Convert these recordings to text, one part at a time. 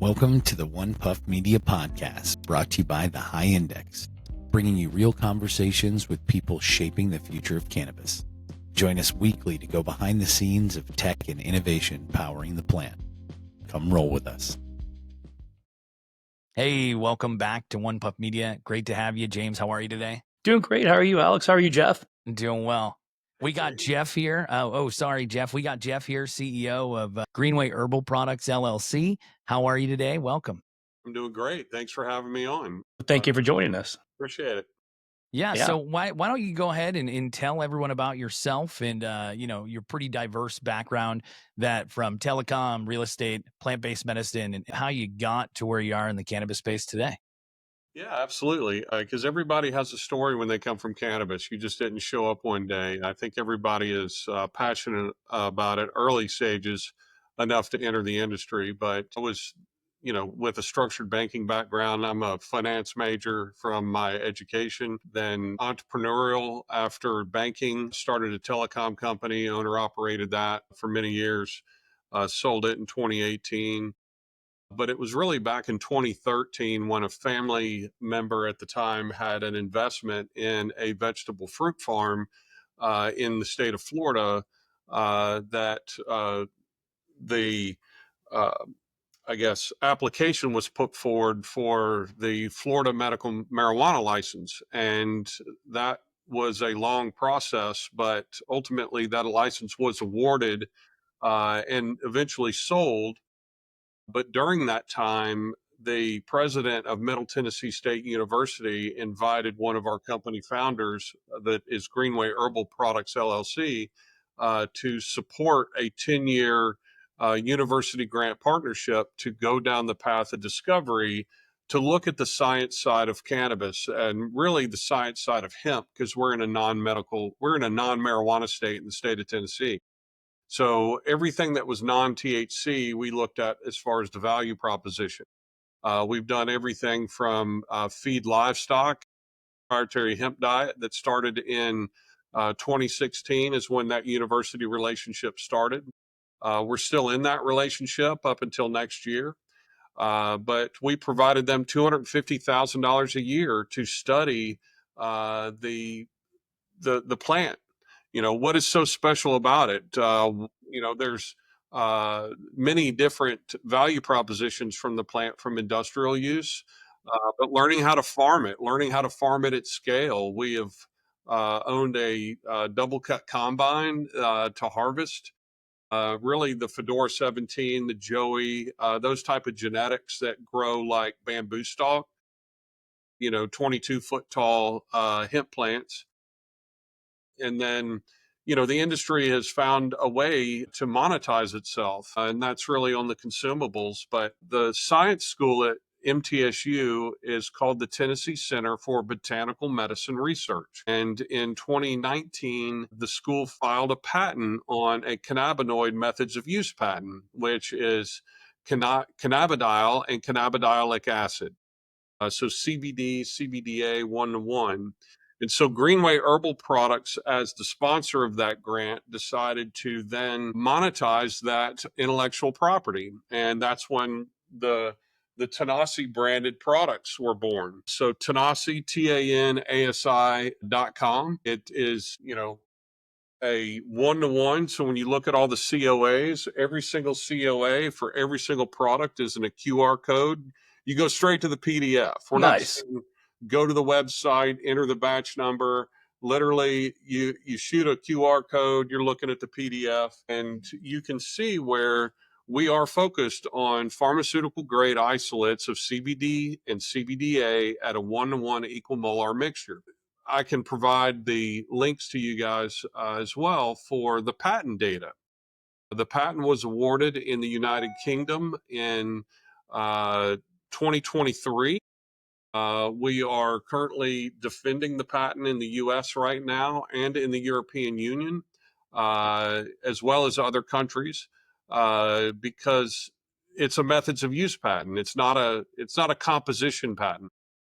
Welcome to the One Puff Media Podcast, brought to you by The High Index, bringing you real conversations with people shaping the future of cannabis. Join us weekly to go behind the scenes of tech and innovation powering the plant. Come roll with us. Hey, welcome back to One Puff Media. Great to have you. James, how are you today? Doing great. How are you, Alex? How are you, Jeff? Doing well. We got Jeff here. Jeff. We got Jeff here, CEO of Greenway Herbal Products, LLC. How are you today? Welcome. I'm doing great. Thanks for having me on. Thank you for joining us. Appreciate it. Yeah. So why don't you go ahead and tell everyone about yourself and, your pretty diverse background that from telecom, real estate, plant-based medicine, and how you got to where you are in the cannabis space today. Yeah, absolutely. Because everybody has a story when they come from cannabis. You just didn't show up one day. I think everybody is passionate about it early stages enough to enter the industry. But I was, with a structured banking background, I'm a finance major from my education, then entrepreneurial after banking, started a telecom company, owner operated that for many years, sold it in 2018. But it was really back in 2013 when a family member at the time had an investment in a vegetable fruit farm in the state of Florida that the, I guess, application was put forward for the Florida medical marijuana license. And that was a long process, but ultimately that license was awarded and eventually sold. But during that time, the president of Middle Tennessee State University invited one of our company founders, that is Greenway Herbal Products LLC, to support a 10-year university grant partnership to go down the path of discovery, to look at the science side of cannabis and really the science side of hemp, because we're in a non-marijuana state in the state of Tennessee. So everything that was non-THC, we looked at as far as the value proposition. We've done everything from feed livestock, proprietary hemp diet that started in 2016 is when that university relationship started. We're still in that relationship up until next year. But we provided them $250,000 a year to study the plant. What is so special about it? There's many different value propositions from the plant from industrial use, but learning how to farm it at scale. We have owned a double cut combine to harvest. Really, the Fedora 17, the Joey, those type of genetics that grow like bamboo stalk, 22-foot tall hemp plants. And then, the industry has found a way to monetize itself, and that's really on the consumables. But the science school at MTSU is called the Tennessee Center for Botanical Medicine Research. And in 2019, the school filed a patent on a cannabinoid methods of use patent, which is cannabidiol and cannabidiolic acid. So CBD, CBDA 1-to-1. And so Greenway Herbal Products, as the sponsor of that grant, decided to then monetize that intellectual property. And that's when the Tanasi branded products were born. So Tanasi, TANASI.com. It is, a 1-to-1. So when you look at all the COAs, every single COA for every single product is in a QR code. You go straight to the PDF. We're Nice. not saying go to the website, enter the batch number. Literally, you shoot a QR code, you're looking at the PDF, and you can see where we are focused on pharmaceutical grade isolates of CBD and CBDA at a 1-to-1 equal molar mixture. I can provide the links to you guys as well for the patent data. The patent was awarded in the United Kingdom in 2023. We are currently defending the patent in the US right now and in the European Union, as well as other countries, because it's a methods of use patent. It's not a composition patent.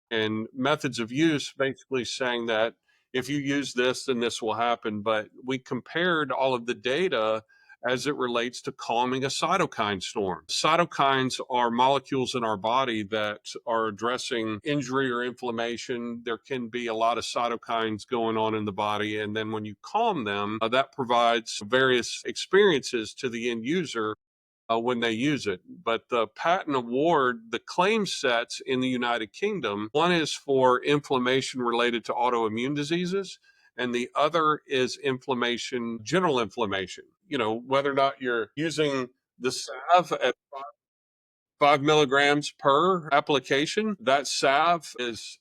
And methods of use basically saying that if you use this, then this will happen. But we compared all of the data as it relates to calming a cytokine storm. Cytokines are molecules in our body that are addressing injury or inflammation. There can be a lot of cytokines going on in the body. And then when you calm them, that provides various experiences to the end user when they use it. But the patent award, the claim sets in the United Kingdom, one is for inflammation related to autoimmune diseases, and the other is inflammation, general inflammation. Whether or not you're using the salve at 5 milligrams per application, that salve is,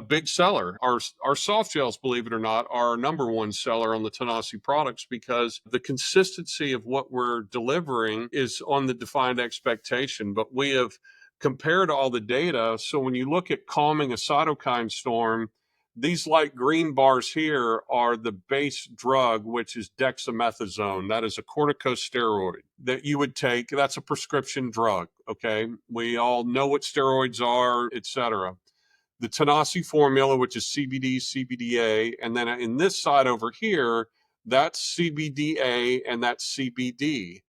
a big seller. Our soft gels, believe it or not, are our number one seller on the Tanasi products because the consistency of what we're delivering is on the defined expectation. But we have compared all the data. So when you look at calming a cytokine storm, these light green bars here are the base drug, which is dexamethasone. That is a corticosteroid that you would take. That's a prescription drug. Okay. We all know what steroids are, et cetera. The Tanasi formula, which is CBD, CBDA, and then in this side over here, that's CBDA and that's CBD.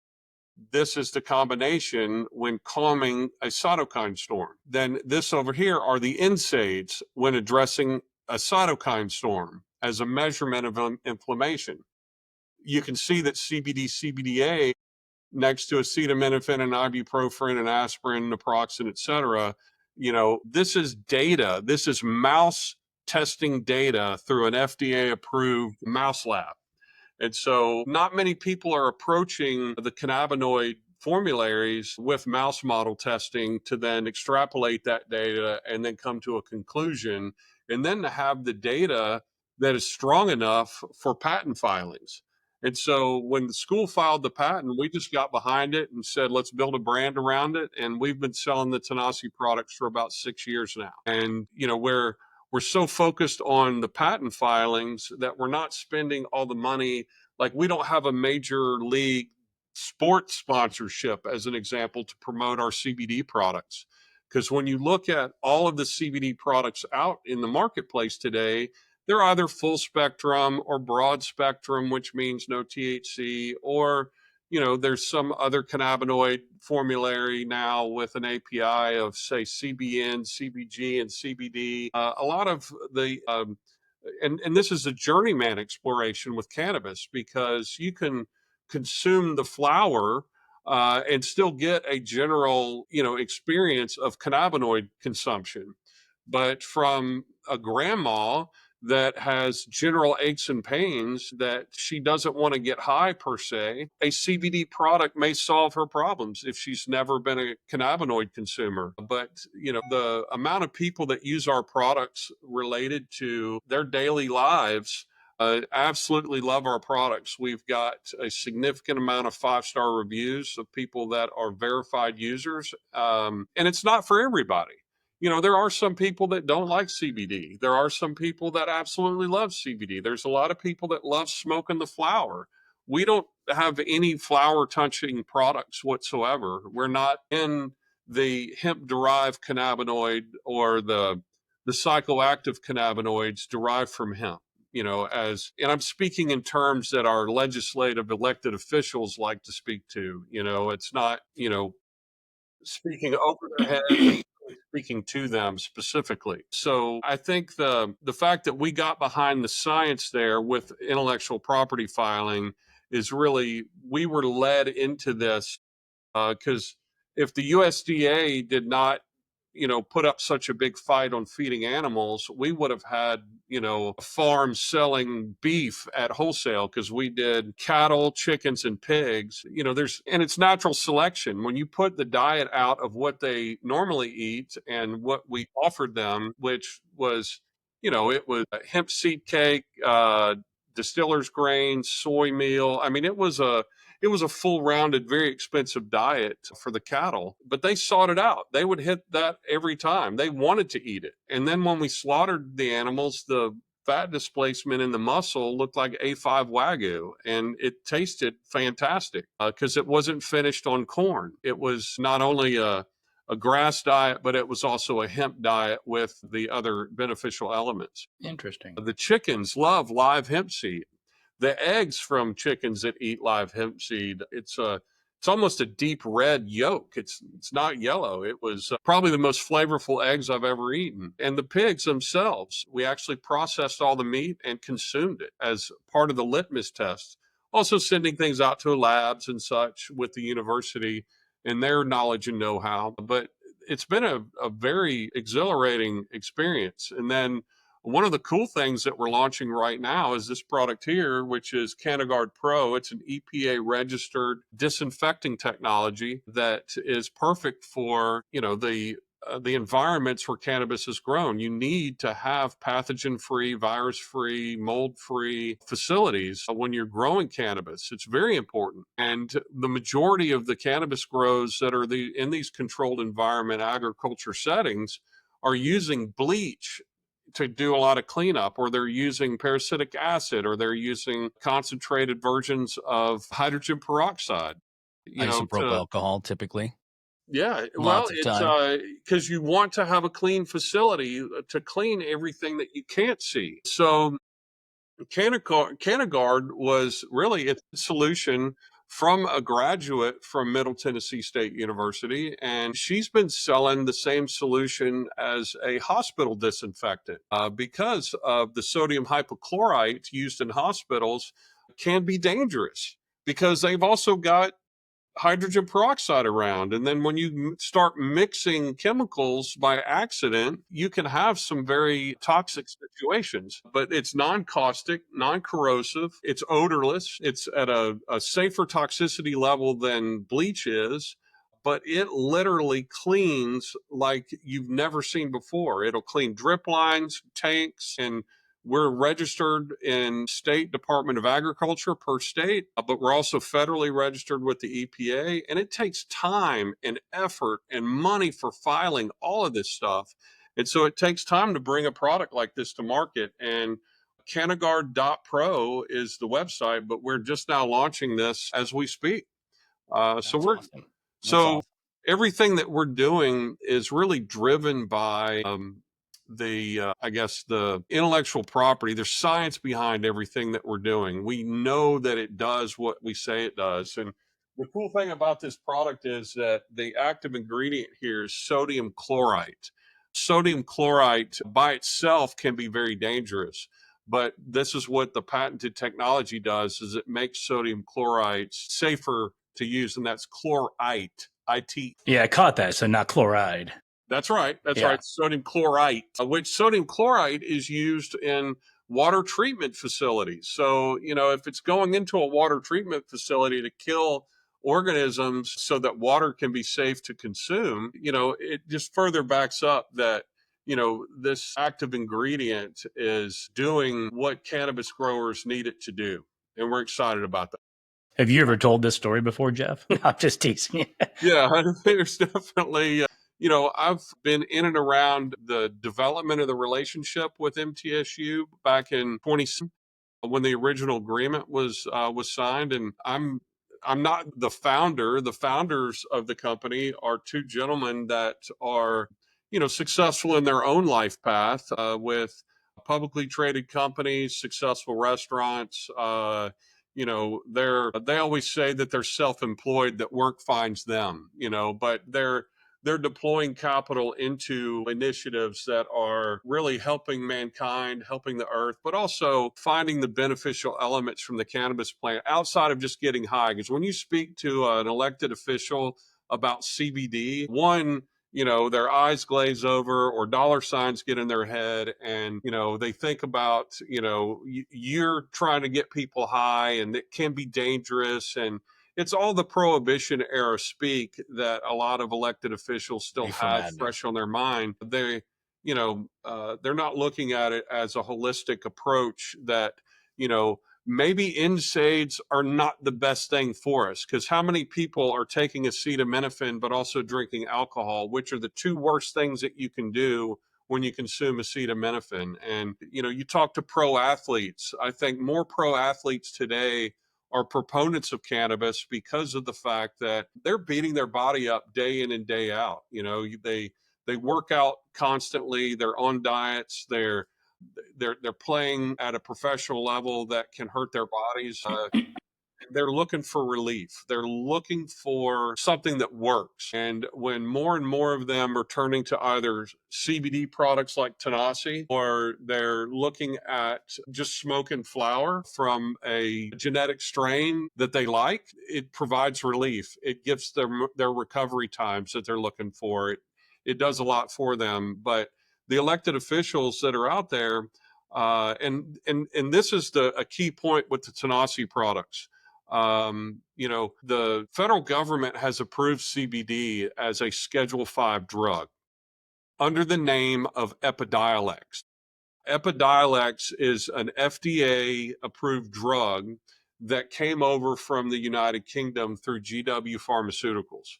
This is the combination when calming a cytokine storm. Then this over here are the NSAIDs when addressing a cytokine storm as a measurement of inflammation. You can see that CBD, CBDA next to acetaminophen and ibuprofen and aspirin, naproxen, et cetera. This is data. This is mouse testing data through an FDA approved mouse lab. And so not many people are approaching the cannabinoid formularies with mouse model testing to then extrapolate that data and then come to a conclusion, and then to have the data that is strong enough for patent filings. And so when the school filed the patent, we just got behind it and said, let's build a brand around it. And we've been selling the Tanasi products for about 6 years now. And, we're so focused on the patent filings that we're not spending all the money. Like, we don't have a major league sports sponsorship, as an example, to promote our CBD products. Because when you look at all of the CBD products out in the marketplace today, they're either full spectrum or broad spectrum, which means no THC, or there's some other cannabinoid formulary now with an API of, say, CBN, CBG, and CBD. A lot of the, and this is a journeyman exploration with cannabis, because you can consume the flower and still get a general, experience of cannabinoid consumption. But from a grandma that has general aches and pains that she doesn't want to get high per se, a CBD product may solve her problems if she's never been a cannabinoid consumer. But, the amount of people that use our products related to their daily lives absolutely love our products. We've got a significant amount of 5-star reviews of people that are verified users. And it's not for everybody. There are some people that don't like CBD. There are some people that absolutely love CBD. There's a lot of people that love smoking the flower. We don't have any flower touching products whatsoever. We're not in the hemp derived cannabinoid or the psychoactive cannabinoids derived from hemp. And I'm speaking in terms that our legislative elected officials like to speak to. It's not, speaking over their head, speaking to them specifically. So I think the fact that we got behind the science there with intellectual property filing is really, we were led into this because if the USDA did not, put up such a big fight on feeding animals, we would have had, a farm selling beef at wholesale, because we did cattle, chickens, and pigs. And it's natural selection. When you put the diet out of what they normally eat and what we offered them, which was, it was hemp seed cake, distiller's grain, soy meal. I mean, it was a full rounded, very expensive diet for the cattle, but they sought it out. They would hit that every time. They wanted to eat it. And then when we slaughtered the animals, the fat displacement in the muscle looked like A5 Wagyu, and it tasted fantastic because it wasn't finished on corn. It was not only a grass diet, but it was also a hemp diet with the other beneficial elements. Interesting. The chickens love live hemp seed. The eggs from chickens that eat live hemp seed, it's almost a deep red yolk. It's not yellow. It was probably the most flavorful eggs I've ever eaten. And the pigs themselves, we actually processed all the meat and consumed it as part of the litmus test. Also sending things out to labs and such with the university and their knowledge and know-how. But it's been a very exhilarating experience. And then one of the cool things that we're launching right now is this product here, which is CannaGuard Pro. It's an EPA registered disinfecting technology that is perfect for, the environments where cannabis is grown. You need to have pathogen-free, virus-free, mold-free facilities when you're growing cannabis. It's very important. And the majority of the cannabis grows that are in these controlled environment agriculture settings are using bleach to do a lot of cleanup, or they're using parasitic acid, or they're using concentrated versions of hydrogen peroxide, Isopropyl alcohol, typically. yeah, well, Lots of it's time. because you want to have a clean facility to clean everything that you can't see. So CannaGuard was really a solution from a graduate from Middle Tennessee State University, and she's been selling the same solution as a hospital disinfectant because of the sodium hypochlorite used in hospitals can be dangerous because they've also got hydrogen peroxide around. And then when you start mixing chemicals by accident, you can have some very toxic situations. But it's non-caustic, non-corrosive, it's odorless, it's at a safer toxicity level than bleach is. But it literally cleans like you've never seen before. It'll clean drip lines, tanks, and we're registered in State Department of Agriculture per state, but we're also federally registered with the EPA. And it takes time and effort and money for filing all of this stuff. And so it takes time to bring a product like this to market. And CannaGuard.pro is the website, but we're just now launching this as we speak. So That's we're awesome. That's so awesome. everything that we're doing is really driven by I guess the intellectual property. There's science behind everything that we're doing. We know that it does what we say it does. And the cool thing about this product is that the active ingredient here is sodium chlorite. Sodium chlorite by itself can be very dangerous. But this is what the patented technology does: is it makes sodium chloride safer to use, and that's chlorite. IT. Yeah, I caught that. So not chloride. That's right. That's Yeah. right. Sodium chlorite, which sodium chloride is used in water treatment facilities. So, if it's going into a water treatment facility to kill organisms so that water can be safe to consume, it just further backs up that, this active ingredient is doing what cannabis growers need it to do. And we're excited about that. Have you ever told this story before, Jeff? I'm just teasing you. Yeah, there's definitely, I've been in and around the development of the relationship with MTSU back in 20 when the original agreement was signed, and I'm not the founder. The founders of the company are two gentlemen that are, successful in their own life path with publicly traded companies, successful restaurants. They always say that they're self-employed, that work finds them, but they're deploying capital into initiatives that are really helping mankind, helping the earth, but also finding the beneficial elements from the cannabis plant outside of just getting high. Because when you speak to an elected official about CBD, one, their eyes glaze over or dollar signs get in their head, and, they think about, you're trying to get people high and it can be dangerous. And it's all the prohibition era speak that a lot of elected officials still Reefer have madness. fresh on their mind. They're not looking at it as a holistic approach that, maybe NSAIDs are not the best thing for us, because how many people are taking acetaminophen but also drinking alcohol, which are the two worst things that you can do when you consume acetaminophen. And, you talk to pro athletes. I think more pro athletes today are proponents of cannabis because of the fact that they're beating their body up day in and day out. They work out constantly. They're on diets. they're playing at a professional level that can hurt their bodies. They're looking for relief. They're looking for something that works. And when more and more of them are turning to either CBD products like Tanasi, or they're looking at just smoking flower from a genetic strain that they like, it provides relief. It gives them their recovery times that they're looking for. It does a lot for them. But the elected officials that are out there, and this is a key point with the Tanasi products. The federal government has approved CBD as a Schedule 5 drug under the name of Epidiolex. Epidiolex is an FDA approved drug that came over from the United Kingdom through GW Pharmaceuticals.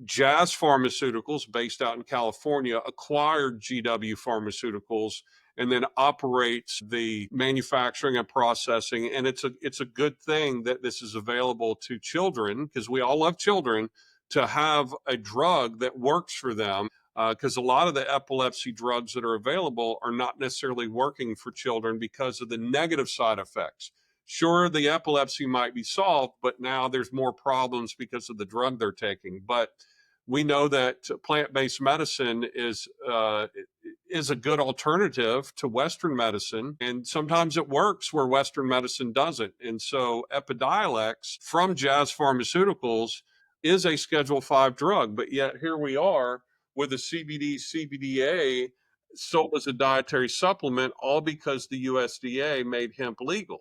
Jazz Pharmaceuticals, based out in California, acquired GW Pharmaceuticals and then operates the manufacturing and processing. And it's a good thing that this is available to children, because we all love children, to have a drug that works for them, because a lot of the epilepsy drugs that are available are not necessarily working for children because of the negative side effects. Sure, the epilepsy might be solved, but now there's more problems because of the drug they're taking. But we know that plant-based medicine is a good alternative to Western medicine, and sometimes it works where Western medicine doesn't. And so Epidiolex from Jazz Pharmaceuticals is a Schedule 5 drug, but yet here we are with a CBDA sold as a dietary supplement, all because the USDA made hemp legal.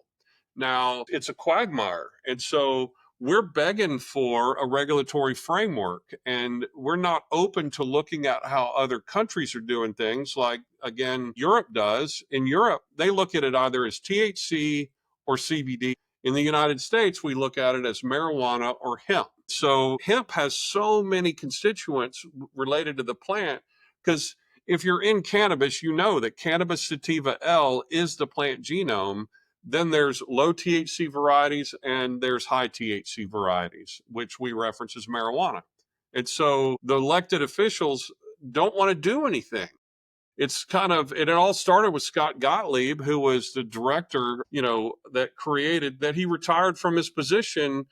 Now, it's a quagmire. And so we're begging for a regulatory framework, and we're not open to looking at how other countries are doing things like, again, Europe does. In Europe, they look at it either as THC or CBD. In the United States, we look at it as marijuana or hemp. So hemp has so many constituents related to the plant, because if you're in cannabis, you know that cannabis sativa L is the plant genome. Then there's low THC varieties and there's high THC varieties, which we reference as marijuana. And so the elected officials don't want to do anything. It all started with Scott Gottlieb, who was the director, that he retired from his position,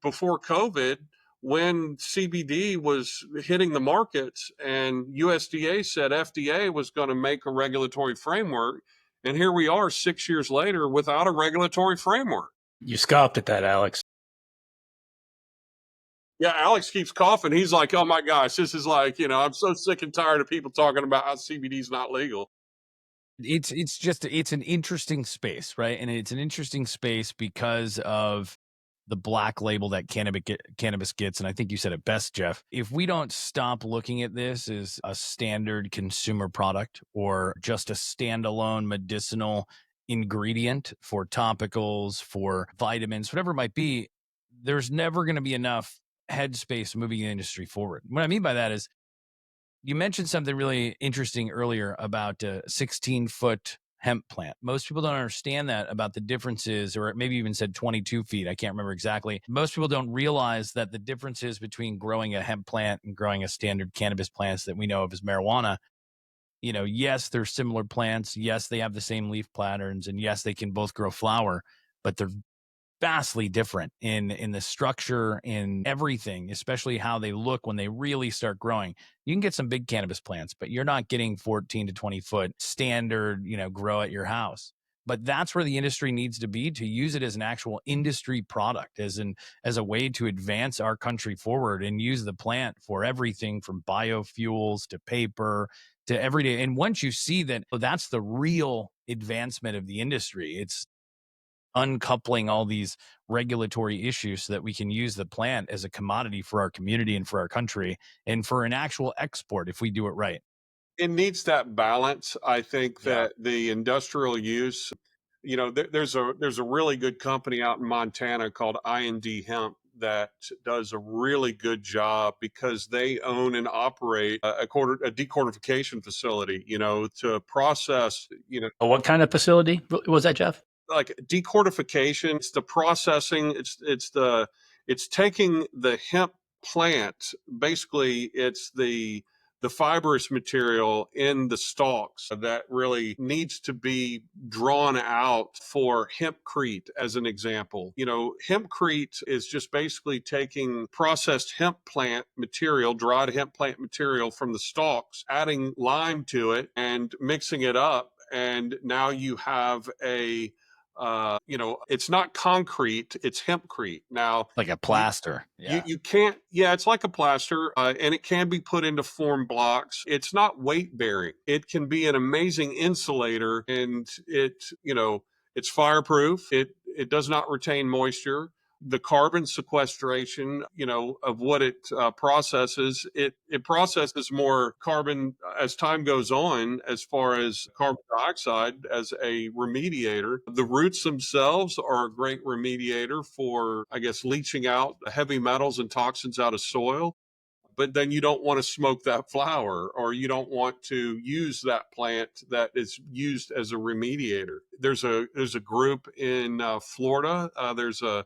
before COVID, when CBD was hitting the markets, and USDA said FDA was going to make a regulatory framework. And here we are 6 years later without a regulatory framework. You scoffed at that, Alex. Yeah, Alex keeps coughing. He's like, oh my gosh, this is like, I'm so sick and tired of people talking about how CBD is not legal. It's an interesting space, right? And it's an interesting space because of the black label that cannabis gets. And I think you said it best, Jeff. If we don't stop looking at this as a standard consumer product or just a standalone medicinal ingredient for topicals, for vitamins, whatever it might be, there's never going to be enough headspace moving the industry forward. What I mean by that is, you mentioned something really interesting earlier about a 16-foot hemp plant. Most people don't understand that about the differences, or maybe even said 22 feet. I can't remember exactly. Most people don't realize that the differences between growing a hemp plant and growing a standard cannabis plants that we know of as marijuana, yes, they're similar plants. Yes, they have the same leaf patterns. And yes, they can both grow flower, but they're vastly different in the structure, in everything, especially how they look when they really start growing. You can get some big cannabis plants, but you're not getting 14 to 20 foot standard, grow at your house. But that's where the industry needs to be, to use it as an actual industry product, as a way to advance our country forward and use the plant for everything from biofuels to paper to everyday. And once you see that, that's the real advancement of the industry. It's uncoupling all these regulatory issues so that we can use the plant as a commodity for our community and for our country and for an actual export if we do it right. It needs that balance. I think that the industrial use, there's a really good company out in Montana called IND Hemp that does a really good job, because they own and operate a decortification facility, to process, What kind of facility was that, Jeff? like decortification. It's the processing. It's taking the hemp plant. Basically, it's the the fibrous material in the stalks that really needs to be drawn out for hempcrete, as an example. Hempcrete is just basically taking processed hemp plant material, dried hemp plant material from the stalks, adding lime to it and mixing it up. And now you have it's not concrete, it's hempcrete. Now, Like a plaster. you can't, it's like a plaster, and it can be put into form blocks. It's not weight bearing. It can be an amazing insulator, and it's fireproof. It does not retain moisture. The carbon sequestration, of what it processes, it processes more carbon as time goes on, as far as carbon dioxide as a remediator. The roots themselves are a great remediator for, I guess, leaching out heavy metals and toxins out of soil. But then you don't want to smoke that flower, or you don't want to use that plant that is used as a remediator. There's a group in Florida. There's a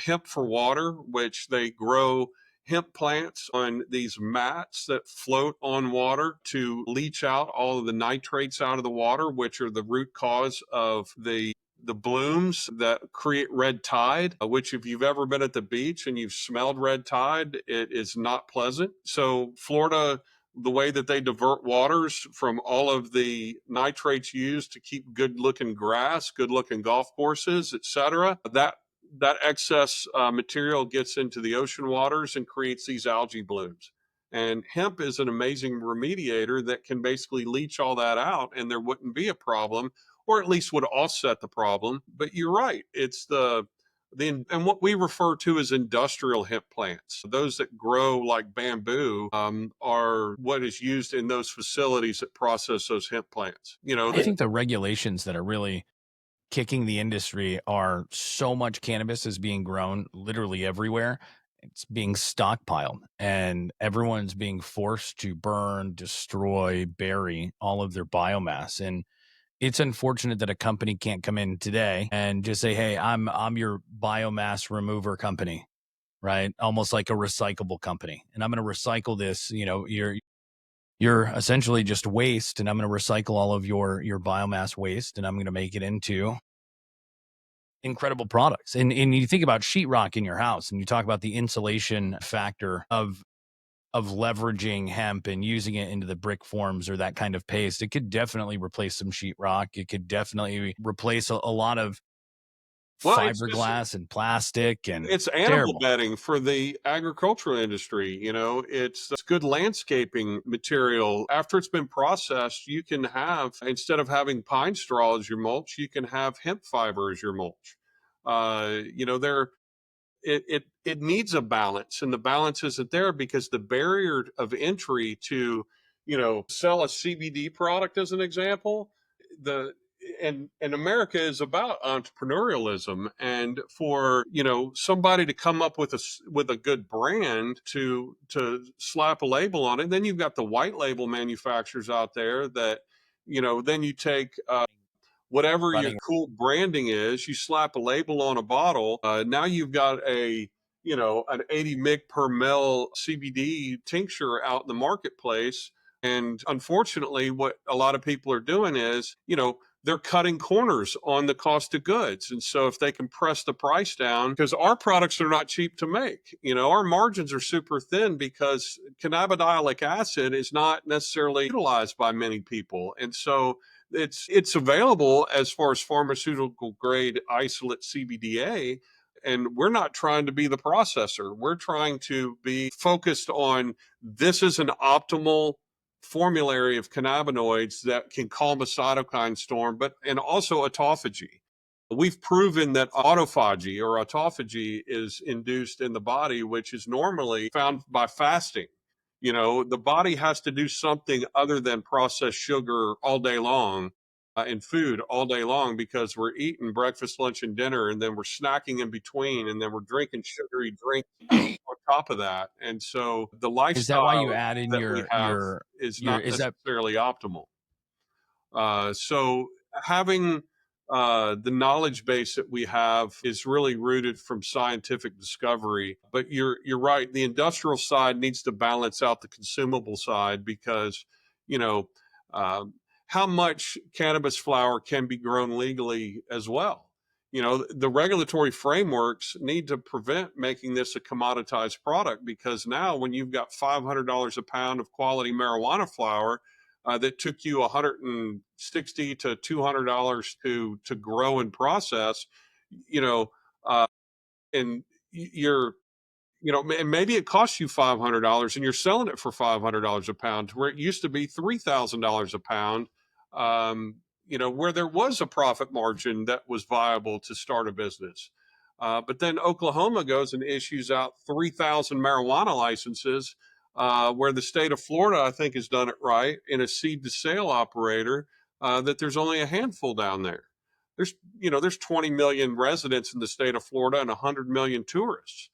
Hemp for Water, which they grow hemp plants on these mats that float on water to leach out all of the nitrates out of the water, which are the root cause of the blooms that create red tide, which, if you've ever been at the beach and you've smelled red tide, it is not pleasant. So Florida, the way that they divert waters from all of the nitrates used to keep good looking grass, good looking golf courses, etc., that excess material gets into the ocean waters and creates these algae blooms. And hemp is an amazing remediator that can basically leach all that out, and there wouldn't be a problem, or at least would offset the problem. But you're right. It's and what we refer to as industrial hemp plants. Those that grow like bamboo are what is used in those facilities that process those hemp plants. I think the regulations that are really kicking the industry are so much cannabis is being grown literally everywhere. It's being stockpiled, and everyone's being forced to burn, destroy, bury all of their biomass. And it's unfortunate that a company can't come in today and just say, "Hey, I'm your biomass remover company," right? Almost like a recyclable company, and I'm going to recycle this. You're essentially just waste, and I'm going to recycle all of your biomass waste, and I'm going to make it into incredible products. And you think about sheetrock in your house, and you talk about the insulation factor of leveraging hemp and using it into the brick forms or that kind of paste. It could definitely replace some sheetrock. It could definitely replace a lot of fiberglass and plastic, and it's animal bedding for the agricultural industry. It's good landscaping material. After it's been processed, you can have, instead of having pine straw as your mulch, you can have hemp fiber as your mulch. It needs a balance, and the balance isn't there because the barrier of entry to sell a CBD product, as an example, and America is about entrepreneurialism, and for somebody to come up with a good brand to slap a label on it. Then you've got the white label manufacturers out there that then you take whatever your cool branding is, you slap a label on a bottle. Now you've got an 80 mg per mil CBD tincture out in the marketplace. And unfortunately, what a lot of people are doing is, they're cutting corners on the cost of goods. And so if they can press the price down, because our products are not cheap to make, our margins are super thin because cannabidiolic acid is not necessarily utilized by many people. And so it's available as far as pharmaceutical grade isolate CBDA. And we're not trying to be the processor. We're trying to be focused on, this is an optimal formulary of cannabinoids that can calm a cytokine storm, and also autophagy. We've proven that autophagy or autophagy is induced in the body, which is normally found by fasting. The body has to do something other than process sugar all day long and food all day long, because we're eating breakfast, lunch, and dinner, and then we're snacking in between, and then we're drinking sugary drinks on top of that. And so the lifestyle is that why you add in we have is not necessarily optimal. So having the knowledge base that we have is really rooted from scientific discovery. But you're right. The industrial side needs to balance out the consumable side because, you know, uh, how much cannabis flower can be grown legally as well. You know, the regulatory frameworks need to prevent making this a commoditized product because now when you've got $500 a pound of quality marijuana flower that took you $160 to $200 to grow and process, you know, uh, and you're and maybe it costs you $500 and you're selling it for $500 a pound, where it used to be $3,000 a pound. Where there was a profit margin that was viable to start a business. But then Oklahoma goes and issues out 3,000 marijuana licenses, where the state of Florida, I think, has done it right in a seed to sale operator, that there's only a handful down there. There's 20 million residents in the state of Florida and 100 million tourists.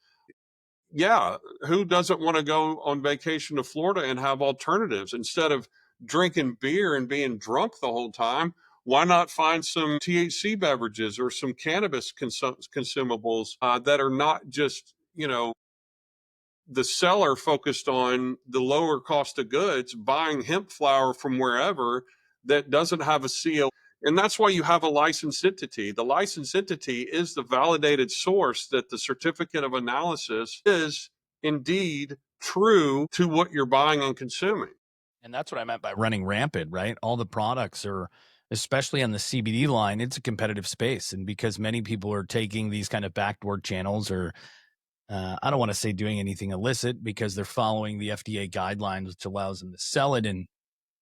Yeah, who doesn't want to go on vacation to Florida and have alternatives instead of drinking beer and being drunk the whole time? Why not find some THC beverages or some cannabis consumables that are not just, the seller focused on the lower cost of goods, buying hemp flower from wherever that doesn't have a CO. And that's why you have a licensed entity. The licensed entity is the validated source that the certificate of analysis is indeed true to what you're buying and consuming. And that's what I meant by running rampant, right? All the products are, especially on the CBD line, it's a competitive space. And because many people are taking these kind of backdoor channels or I don't want to say doing anything illicit because they're following the FDA guidelines, which allows them to sell it in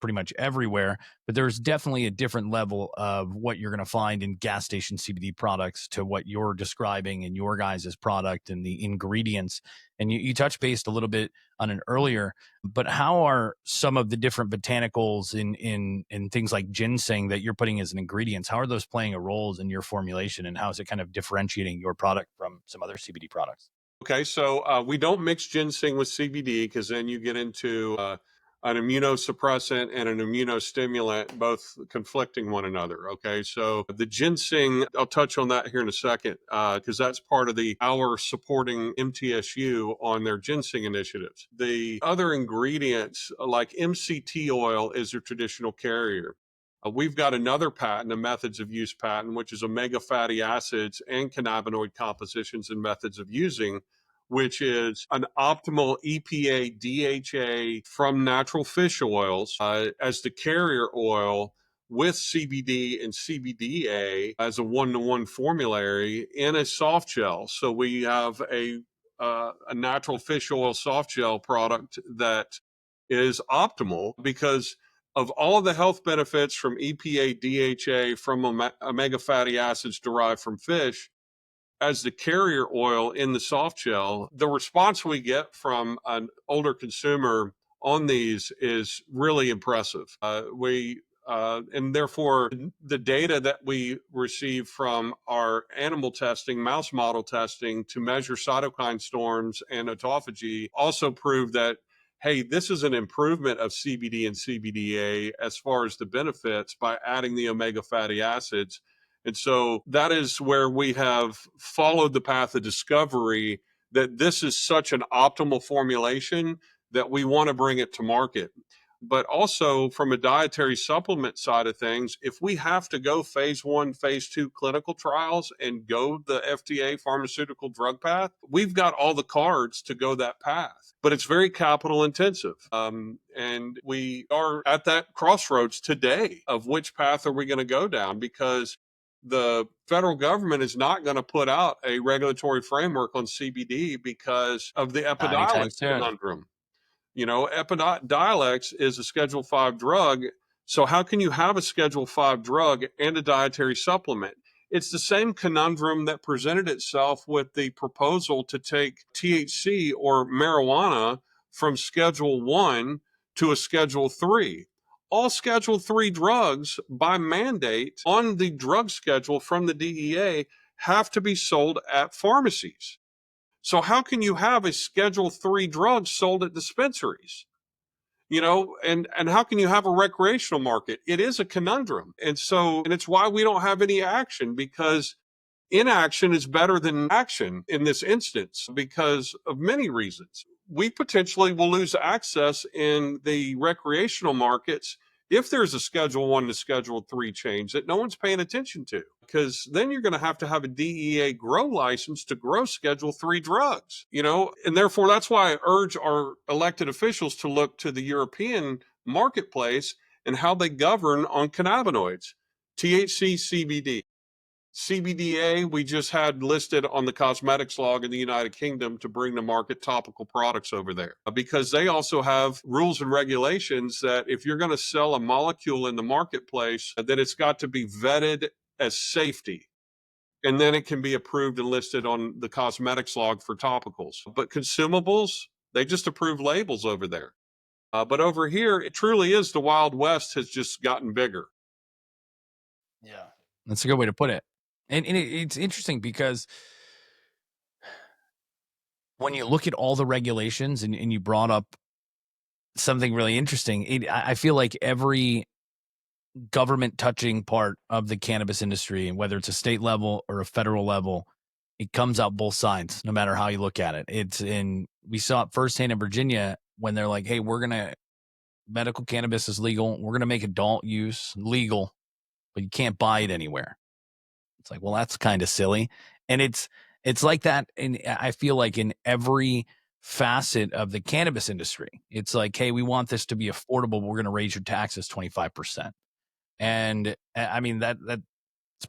pretty much everywhere. But there's definitely a different level of what you're going to find in gas station CBD products to what you're describing in your guys' product and the ingredients. And you touched based a little bit on it earlier, but how are some of the different botanicals in things like ginseng that you're putting as an ingredients, how are those playing a role in your formulation and how is it kind of differentiating your product from some other CBD products? Okay, so we don't mix ginseng with CBD because then you get into an immunosuppressant and an immunostimulant, both conflicting one another. Okay, so the ginseng, I'll touch on that here in a second because that's part of our supporting MTSU on their ginseng initiatives. The other ingredients, like MCT oil, is a traditional carrier. We've got another patent, a methods of use patent, which is omega fatty acids and cannabinoid compositions and methods of using, which is an optimal EPA DHA from natural fish oils as the carrier oil with CBD and CBDA as a one-to-one formulary in a soft gel. So we have a natural fish oil soft gel product that is optimal because of all of the health benefits from EPA, DHA, from omega fatty acids derived from fish, as the carrier oil in the soft gel, the response we get from an older consumer on these is really impressive. And therefore, the data that we receive from our animal testing, mouse model testing to measure cytokine storms and autophagy also prove that, hey, this is an improvement of CBD and CBDA as far as the benefits by adding the omega fatty acids. And so that is where we have followed the path of discovery that this is such an optimal formulation that we want to bring it to market. But also from a dietary supplement side of things, if we have to go phase 1, phase 2 clinical trials and go the FDA pharmaceutical drug path, we've got all the cards to go that path. But it's very capital intensive. And we are at that crossroads today of which path are we going to go down, because the federal government is not going to put out a regulatory framework on CBD because of the Epidiolex conundrum. Epidiolex is a Schedule 5 drug. So how can you have a Schedule 5 drug and a dietary supplement? It's the same conundrum that presented itself with the proposal to take THC or marijuana from Schedule 1 to a Schedule 3. All Schedule 3 drugs, by mandate on the drug schedule from the DEA, have to be sold at pharmacies. So how can you have a Schedule 3 drug sold at dispensaries? and how can you have a recreational market? It is a conundrum. And it's why we don't have any action, because inaction is better than action in this instance because of many reasons. We potentially will lose access in the recreational markets if there's a Schedule 1 to Schedule 3 change that no one's paying attention to, because then you're going to have a DEA grow license to grow Schedule 3 drugs, and therefore that's why I urge our elected officials to look to the European marketplace and how they govern on cannabinoids, THC, CBD. CBDA, we just had listed on the cosmetics log in the United Kingdom to bring to market topical products over there, because they also have rules and regulations that if you're going to sell a molecule in the marketplace, that it's got to be vetted as safety. And then it can be approved and listed on the cosmetics log for topicals. But consumables, they just approve labels over there. But over here, it truly is the Wild West has just gotten bigger. Yeah, that's a good way to put it. And it's interesting because when you look at all the regulations and you brought up something really interesting, I feel like every government touching part of the cannabis industry, whether it's a state level or a federal level, it comes out both sides, no matter how you look at it. We saw it firsthand in Virginia when they're like, hey, medical cannabis is legal. We're going to make adult use legal, but you can't buy it anywhere. It's like, well, that's kind of silly. And it's like that. And I feel like in every facet of the cannabis industry, it's like, hey, we want this to be affordable. But we're going to raise your taxes 25%. And I mean, that's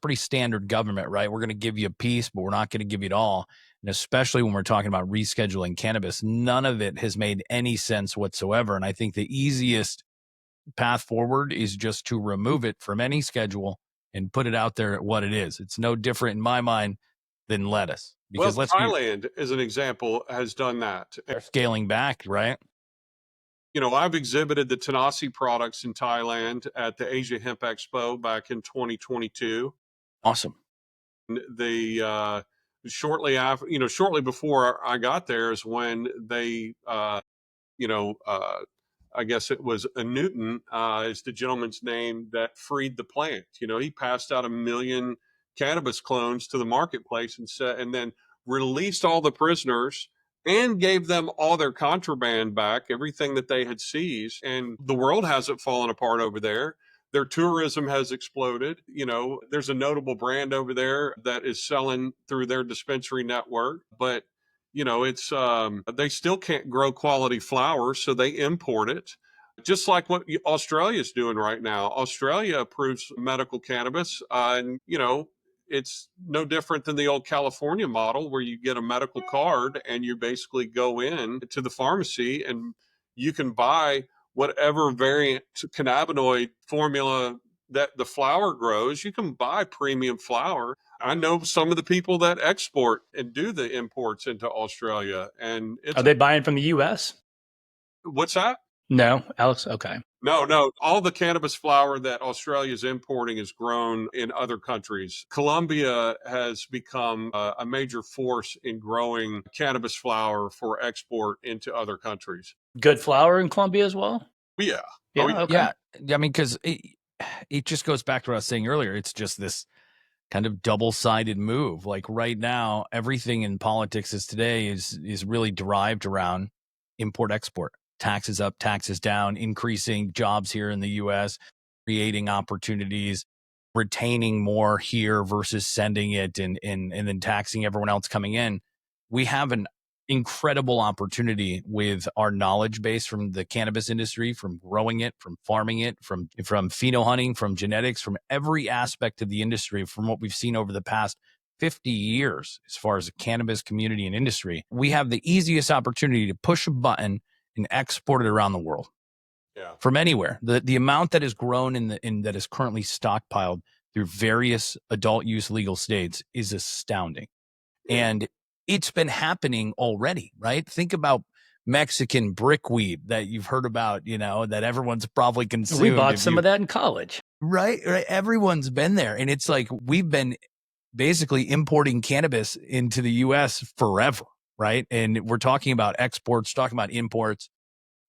pretty standard government, right? We're going to give you a piece, but we're not going to give you it all. And especially when we're talking about rescheduling cannabis, none of it has made any sense whatsoever. And I think the easiest path forward is just to remove it from any schedule and put it out there at what it is. It's no different in my mind than lettuce. Because Thailand, as an example, has done that. They're scaling back, right? I've exhibited the Tanasi products in Thailand at the Asia Hemp Expo back in 2022. Awesome. Shortly before I got there is when they, I guess it was a Newton is the gentleman's name that freed the plant. He passed out 1 million cannabis clones to the marketplace and then released all the prisoners and gave them all their contraband back, everything that they had seized. And the world hasn't fallen apart over there. Their tourism has exploded. There's a notable brand over there that is selling through their dispensary network, but it's they still can't grow quality flower, so they import it. Just like what Australia is doing right now. Australia approves medical cannabis, and it's no different than the old California model where you get a medical card and you basically go in to the pharmacy and you can buy whatever variant cannabinoid formula that the flower grows. You can buy premium flower. I know some of the people that export and do the imports into Australia. And are they buying from the U.S.? What's that? No, Alex. Okay. No. All the cannabis flower that Australia is importing is grown in other countries. Colombia has become a major force in growing cannabis flower for export into other countries. Good flower in Colombia as well? Yeah. Yeah. Okay. Yeah. I mean, because it just goes back to what I was saying earlier. It's just this kind of double-sided move. Like right now, everything in politics is really derived around import-export. Taxes up, taxes down, increasing jobs here in the U.S., creating opportunities, retaining more here versus sending it and then taxing everyone else coming in. We have an incredible opportunity with our knowledge base from the cannabis industry, from growing it, from farming it, from pheno hunting, from genetics, from every aspect of the industry, from what we've seen over the past 50 years as far as the cannabis community and industry. We have the easiest opportunity to push a button and export it around the world. Yeah. From anywhere. The amount that is grown in that is currently stockpiled through various adult use legal states is astounding. Yeah. And it's been happening already, right? Think about Mexican brickweed that you've heard about, that everyone's probably consumed. We bought some of that in college. Right. Everyone's been there. And it's like we've been basically importing cannabis into the U.S. forever, right? And we're talking about exports, talking about imports.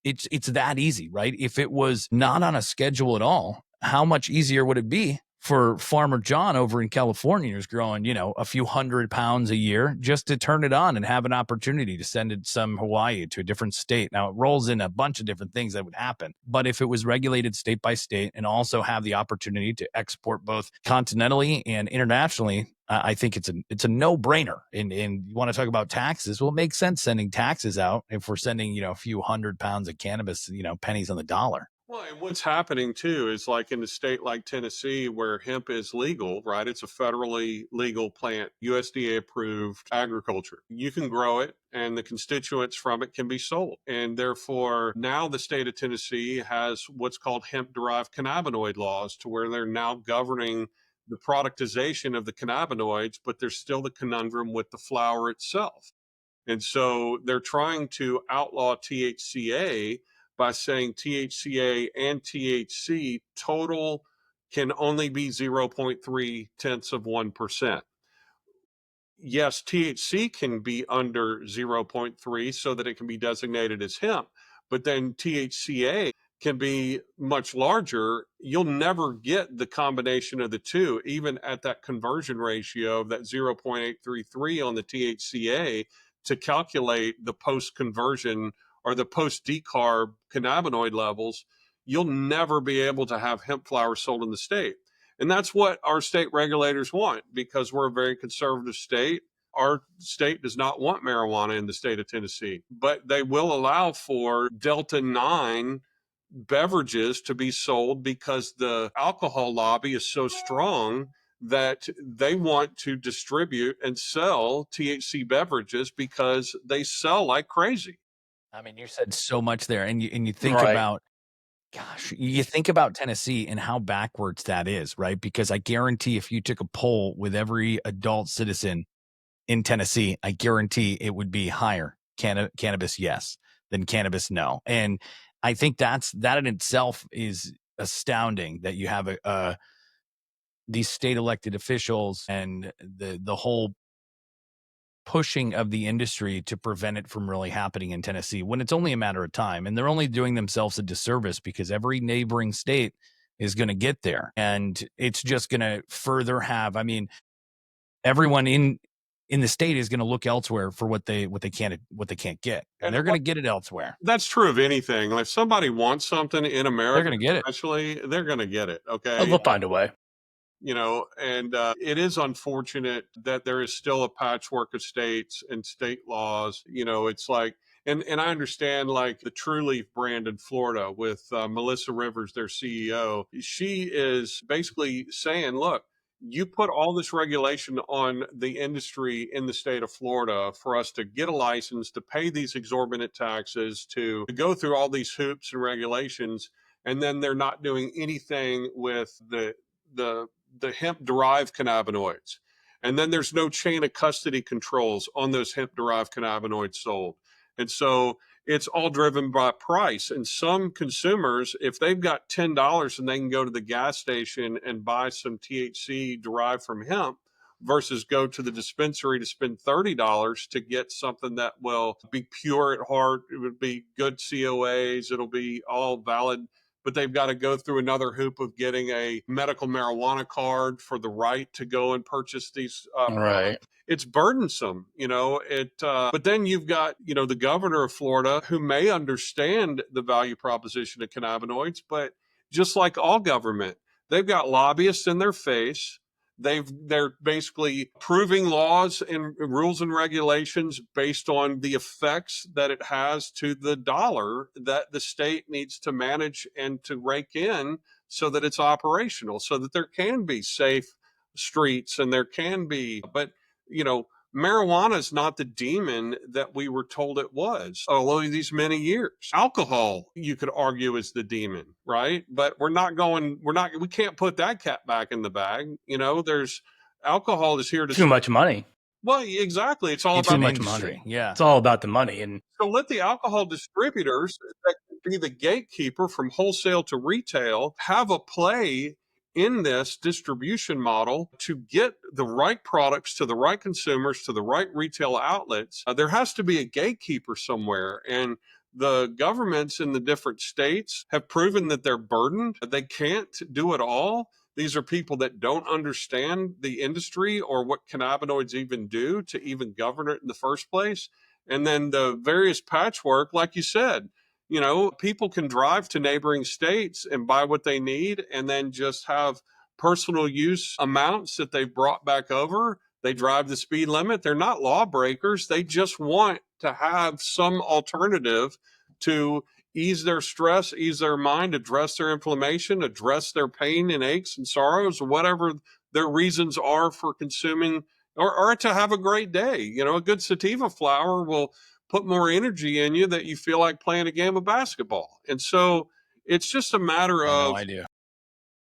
it's that easy, right? If it was not on a schedule at all, how much easier would it be for Farmer John over in California who's growing, a few 100 pounds a year just to turn it on and have an opportunity to send it some Hawaii to a different state? Now, it rolls in a bunch of different things that would happen. But if it was regulated state by state and also have the opportunity to export both continentally and internationally, I think it's a no-brainer. And you want to talk about taxes? Well, it makes sense sending taxes out if we're sending, a few 100 pounds of cannabis, pennies on the dollar. Well, and what's happening too is like in a state like Tennessee where hemp is legal, right? It's a federally legal plant, USDA approved agriculture. You can grow it and the constituents from it can be sold. And therefore, now the state of Tennessee has what's called hemp derived cannabinoid laws to where they're now governing the productization of the cannabinoids, but there's still the conundrum with the flower itself. And so they're trying to outlaw THCA by saying THCA and THC total can only be 0.3 tenths of 1%. Yes, THC can be under 0.3 so that it can be designated as hemp, but then THCA can be much larger. You'll never get the combination of the two, even at that conversion ratio of that 0.833 on the THCA to calculate the post-conversion or the post-decarb cannabinoid levels. You'll never be able to have hemp flower sold in the state. And that's what our state regulators want because we're a very conservative state. Our state does not want marijuana in the state of Tennessee, but they will allow for Delta 9 beverages to be sold because the alcohol lobby is so strong that they want to distribute and sell THC beverages because they sell like crazy. I mean, you said so much there, and you think Right. about, gosh, you think about Tennessee and how backwards that is, right? Because I guarantee if you took a poll with every adult citizen in Tennessee, I guarantee it would be higher cannabis yes than cannabis no. And I think that in itself is astounding that you have these state elected officials and the whole pushing of the industry to prevent it from really happening in Tennessee when it's only a matter of time. And they're only doing themselves a disservice because every neighboring state is going to get there. And it's just going to further have, I mean, everyone in the state is going to look elsewhere for what they can't get. And they're going to get it elsewhere. That's true of anything. Like if somebody wants something in America, They're going to get it. Actually, they're going to get it. Okay. They'll find a way. And it is unfortunate that there is still a patchwork of states and state laws. It's like, and I understand like the True Leaf brand in Florida with Melissa Rivers, their CEO. She is basically saying, look, you put all this regulation on the industry in the state of Florida for us to get a license, to pay these exorbitant taxes, to go through all these hoops and regulations, and then they're not doing anything with the hemp derived cannabinoids. And then there's no chain of custody controls on those hemp derived cannabinoids sold. And so it's all driven by price. And some consumers, if they've got $10 and they can go to the gas station and buy some THC derived from hemp versus go to the dispensary to spend $30 to get something that will be pure at heart, it would be good COAs, it'll be all valid, but they've got to go through another hoop of getting a medical marijuana card for the right to go and purchase these Right. it's burdensome, but then you've got, the governor of Florida who may understand the value proposition of cannabinoids, but just like all government, they've got lobbyists in their face. They're basically approving laws and rules and regulations based on the effects that it has to the dollar that the state needs to manage and to rake in so that it's operational, so that there can be safe streets and there can be, but marijuana is not the demon that we were told it was all these many years. Alcohol, you could argue, is the demon, right? But we can't put that cat back in the bag. There's alcohol is here to Too much money. Well, exactly. It's all Too about much industry. money. Yeah. It's all about the money. And so let the alcohol distributors that could be the gatekeeper from wholesale to retail have a play in this distribution model to get the right products to the right consumers, to the right retail outlets. There has to be a gatekeeper somewhere. And the governments in the different states have proven that they're burdened. They can't do it all. These are people that don't understand the industry or what cannabinoids even do to even govern it in the first place. And then the various patchwork, like you said, people can drive to neighboring states and buy what they need and then just have personal use amounts that they've brought back over. They drive the speed limit. They're not lawbreakers. They just want to have some alternative to ease their stress, ease their mind, address their inflammation, address their pain and aches and sorrows, whatever their reasons are for consuming or to have a great day. A good sativa flower will put more energy in you that you feel like playing a game of basketball. And so it's just a matter No of idea.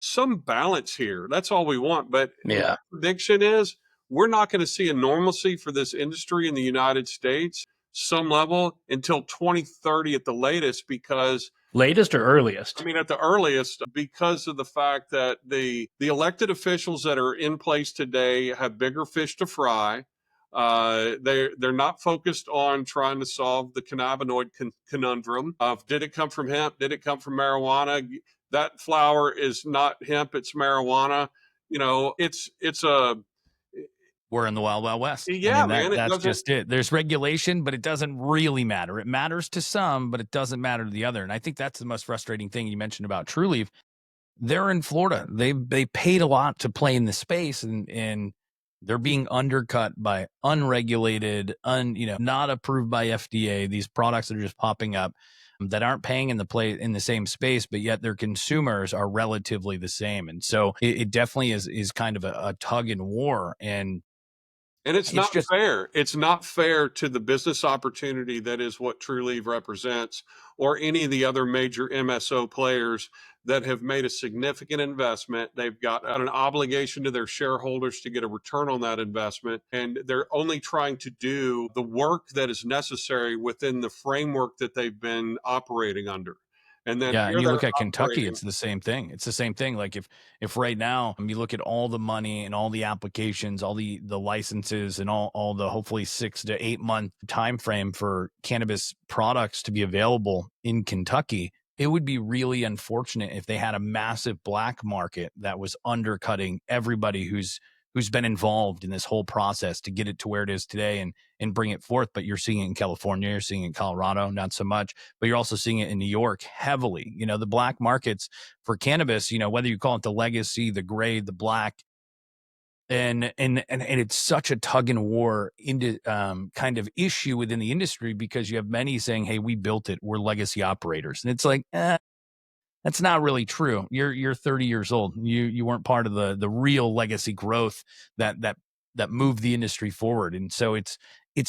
some balance here. That's all we want. But Yeah. my prediction is we're not going to see a normalcy for this industry in the United States, some level, until 2030 at the latest, because Latest or earliest? at the earliest, because of the fact that the elected officials that are in place today have bigger fish to fry. They're not focused on trying to solve the cannabinoid conundrum of did it come from hemp? Did it come from marijuana? That flower is not hemp; it's marijuana. It's a We're in the wild, wild west. yeah, man. It That's doesn't. just it. There's regulation, but it doesn't really matter. It matters to some, but it doesn't matter to the other. And I think that's the most frustrating thing you mentioned about True Leaf. They're in Florida. They paid a lot to play in the space, and they're being undercut by unregulated, not approved by FDA. These products that are just popping up that aren't paying in the same space, but yet their consumers are relatively the same. And so it definitely is kind of a tug and war. And it's not just fair. It's not fair to the business opportunity that is what Trulieve represents, or any of the other major MSO players that have made a significant investment. They've got an obligation to their shareholders to get a return on that investment, and they're only trying to do the work that is necessary within the framework that they've been operating under. And then Yeah, and here you they're look at Kentucky, operating. it's the same thing. It's the same thing. Like if right now you look at all the money and all the applications, all the licenses and all the hopefully 6 to 8 month time frame for cannabis products to be available in Kentucky, it would be really unfortunate if they had a massive black market that was undercutting everybody who's been involved in this whole process to get it to where it is today and bring it forth. But you're seeing it in California, you're seeing it in Colorado, not so much, but you're also seeing it in New York heavily. The black markets for cannabis, whether you call it the legacy, the gray, the black, and it's such a tug and war into kind of issue within the industry, because you have many saying, hey, we built it, we're legacy operators. And it's like, that's not really true. You're 30 years old. You weren't part of the real legacy growth that moved the industry forward. And so it's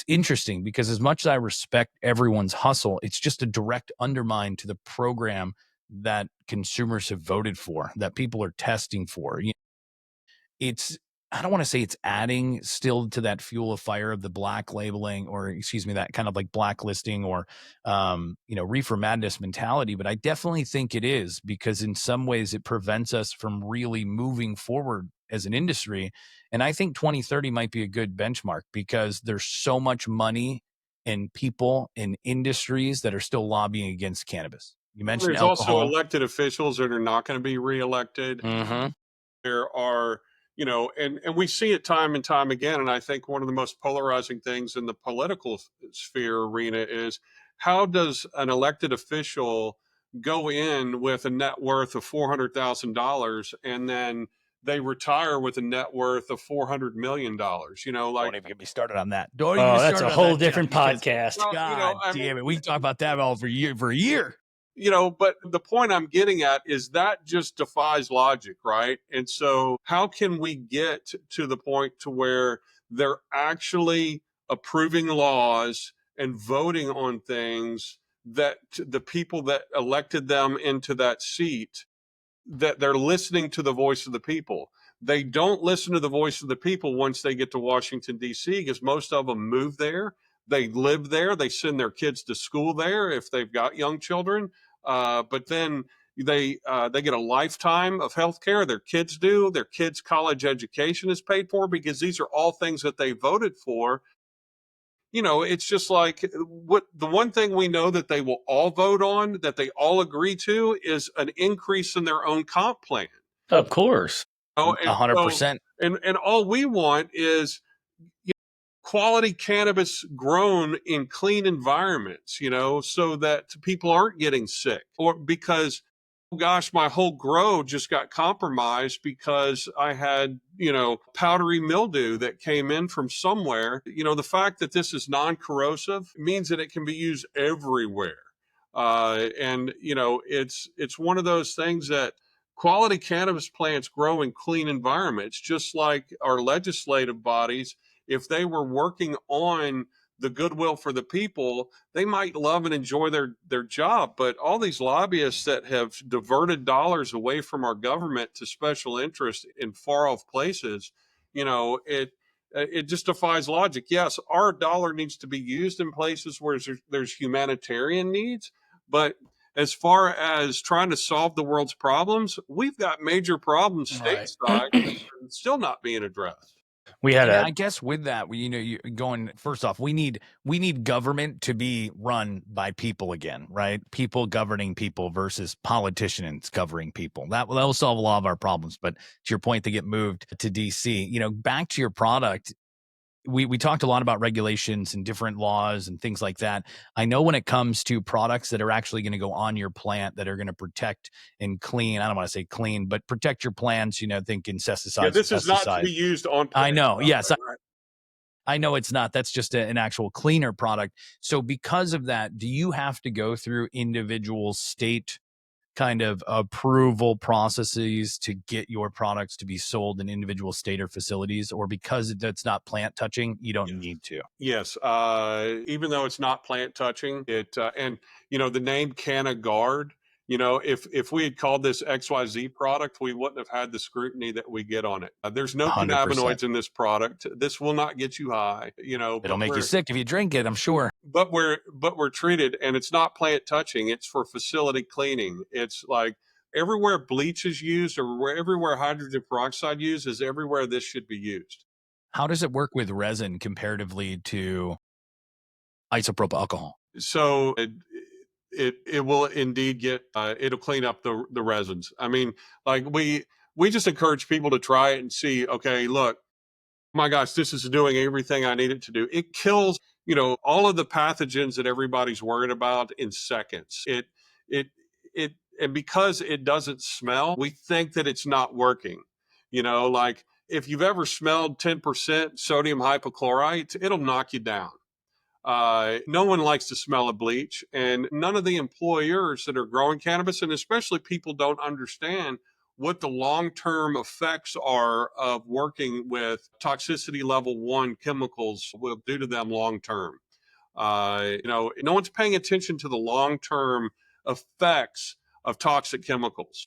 interesting, because as much as I respect everyone's hustle, it's just a direct undermine to the program that consumers have voted for, that people are testing for. It's, I don't want to say it's adding still to that fuel of fire of the black labeling, or excuse me, that kind of like blacklisting or reefer madness mentality. But I definitely think it is, because in some ways it prevents us from really moving forward as an industry. And I think 2030 might be a good benchmark, because there's so much money and people in industries that are still lobbying against cannabis. You mentioned There's also alcohol. elected officials that are not going to be reelected. Mm-hmm. There are, and we see it time and time again. And I think one of the most polarizing things in the political sphere arena is, how does an elected official go in with a net worth of $400,000 and then they retire with a net worth of $400 million? Don't even get me started on that. Don't even Oh, get me that's started a on whole that, Jeff, different because podcast. well, God damn it, we can talk about that all for a year. But the point I'm getting at is that just defies logic, right? And so how can we get to the point to where they're actually approving laws and voting on things that the people that elected them into that seat, that they're listening to the voice of the people? They don't listen to the voice of the people once they get to Washington, D.C., because most of them move there. They live there. They send their kids to school there if they've got young children. But then they get a lifetime of health care. Their kids do. Their kids' college education is paid for, because these are all things that they voted for. it's just like what the one thing we know that they will all vote on, that they all agree to, is an increase in their own comp plan. Of course. And so, 100%. and all we want is quality cannabis grown in clean environments, so that people aren't getting sick, or because, oh gosh, my whole grow just got compromised because I had, powdery mildew that came in from somewhere. The fact that this is non-corrosive means that it can be used everywhere. And it's one of those things that quality cannabis plants grow in clean environments, just like our legislative bodies. If they were working on the goodwill for the people, they might love and enjoy their job. But all these lobbyists that have diverted dollars away from our government to special interests in far off places, it just defies logic. Yes, our dollar needs to be used in places where there's humanitarian needs, but as far as trying to solve the world's problems, we've got major problems stateside that are still not being addressed. We had I guess with that, you going first off, we need government to be run by people again, right? People governing people versus politicians governing people. That will solve a lot of our problems. But to your point, they get moved to DC. Back to your product. We talked a lot about regulations and different laws and things like that. I know when it comes to products that are actually going to go on your plant that are going to protect and clean, I don't want to say clean, but protect your plants, think insecticides. Yeah, this is not to be used on plants. I know. Yes. Right. I know it's not. That's just an actual cleaner product. So because of that, do you have to go through individual state kind of approval processes to get your products to be sold in individual state or facilities, or because that's not plant touching, you don't need to? Yes. Even though it's not plant touching, and the name Canna Guard, if we had called this XYZ product, we wouldn't have had the scrutiny that we get on it. There's no 100%. cannabinoids in this product. This will not get you high, It'll make you sick if you drink it, I'm sure. But we're treated, and it's not plant touching. It's for facility cleaning. It's like everywhere bleach is used, or everywhere hydrogen peroxide used, is everywhere this should be used. How does it work with resin comparatively to isopropyl alcohol? So it will indeed get it'll clean up the resins. I mean, like we just encourage people to try it and see. Okay, look, my gosh, this is doing everything I need it to do. It kills all of the pathogens that everybody's worried about in seconds. It and because it doesn't smell, we think that it's not working. Like if you've ever smelled 10% sodium hypochlorite, it'll knock you down. No one likes to smell of bleach, and none of the employers that are growing cannabis, and especially people, don't understand what the long-term effects are of working with toxicity level 1 chemicals will do to them long-term. No one's paying attention to the long-term effects of toxic chemicals.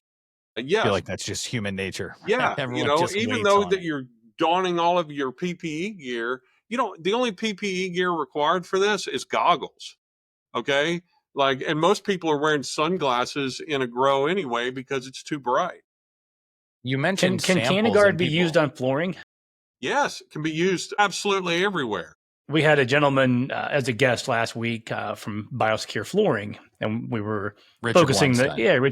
Yes. I feel like that's just human nature. Yeah. Everyone just even waits though on that it. you're donning all of your PPE gear, the only PPE gear required for this is goggles. Okay. And most people are wearing sunglasses in a grow anyway because it's too bright. You mentioned Can Canna Guard be used on flooring? Yes, it can be used absolutely everywhere. We had a gentleman as a guest last week from Biosecure Flooring, and we were Rich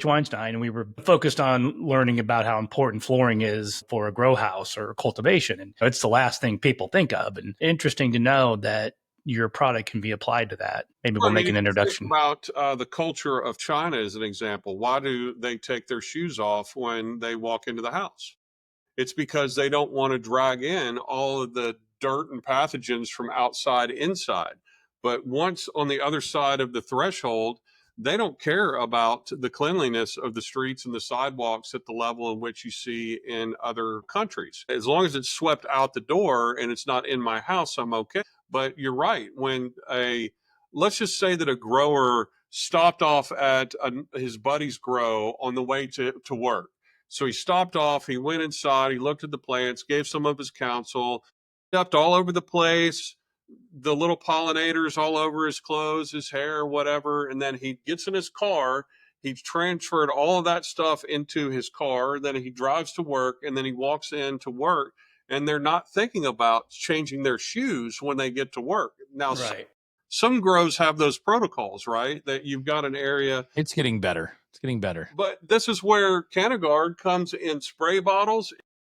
Weinstein, and we were focused on learning about how important flooring is for a grow house or cultivation. And it's the last thing people think of. And interesting to know that your product can be applied to that. Maybe we'll make an introduction. Think about the culture of China as an example. Why do they take their shoes off when they walk into the house? It's because they don't want to drag in all of the dirt and pathogens from outside inside. But once on the other side of the threshold, they don't care about the cleanliness of the streets and the sidewalks at the level in which you see in other countries. As long as it's swept out the door and it's not in my house, I'm okay. But you're right. When let's just say that a grower stopped off at his buddy's grow on the way to work. So he stopped off, he went inside, he looked at the plants, gave some of his counsel, stepped all over the place, the little pollinators all over his clothes, his hair, whatever. And then he gets in his car, he's transferred all of that stuff into his car, then he drives to work, and then he walks in to work. and they're not thinking about changing their shoes when they get to work. Now, right. some grows have those protocols, right? That you've got an area. It's getting better. It's getting better. But this is where CannaGuard comes in spray bottles.